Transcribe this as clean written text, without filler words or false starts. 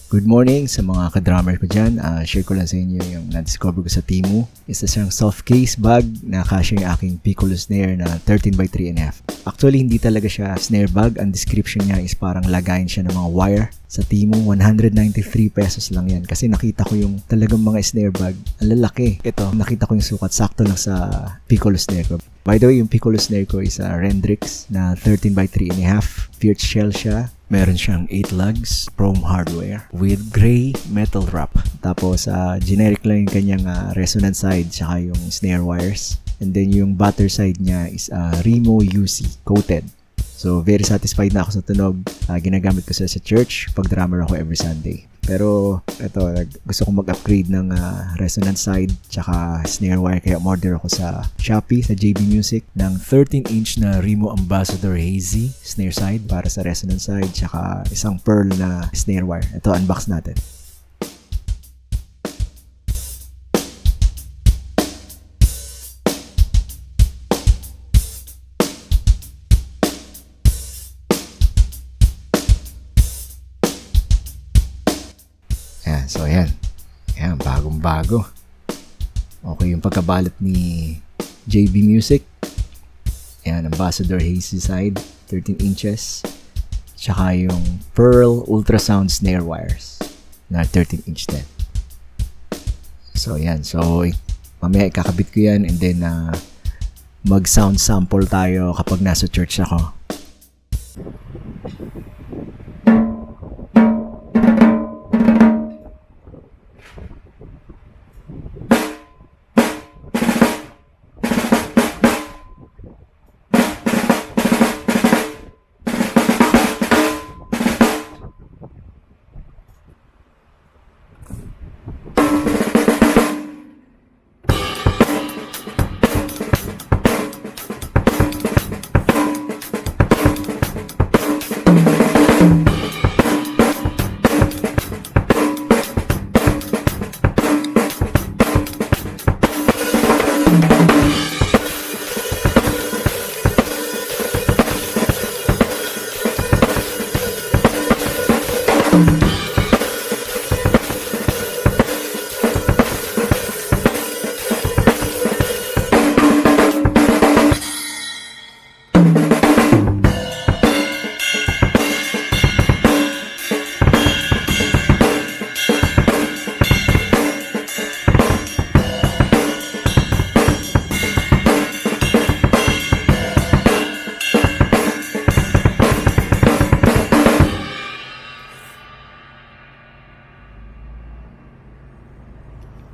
Good morning sa mga ka-drummer ko dyan. Share ko lang sa inyo yung na-discover ko sa Temu. Isa siyang soft case bag na kasya yung aking piccolo snare na 13 by 3.5. Actually, hindi talaga siya snare bag. Ang description niya is parang lagayin siya ng mga wire. Sa Temu, 193 pesos lang yan. Kasi nakita ko yung talagang mga snare bag. Ang lalaki. Ito, nakita ko yung sukat. Sakto lang sa piccolo snare ko. By the way, yung piccolo snare ko is a Rendrix na 13 by 3.5. Pierced shell siya. Meron siyang 8 lugs, chrome hardware with gray metal wrap. Tapos generic lang yung kanyang resonance side tsaka yung snare wires. And then yung butter side niya is Remo UC coated. So very satisfied na ako sa tunog. Ginagamit ko siya sa church pag drummer ako every Sunday. Pero ito, gusto kong mag-upgrade ng resonance side tsaka snare wire kaya order ako sa Shopee, sa JB Music ng 13-inch na Remo Ambassador Hazy snare side para sa resonance side tsaka isang pearl na snare wire. Ito, unbox natin. So ayan, bagong-bago. Okay yung pagkabalot ni JB Music. Ayan, Ambassador Hazy side, 13 inches. Tsaka yung Pearl Ultrasound snare wires na 13 inch din. So ayan, so mamaya ikakabit ko yan and then mag-sound sample tayo kapag nasa church ako.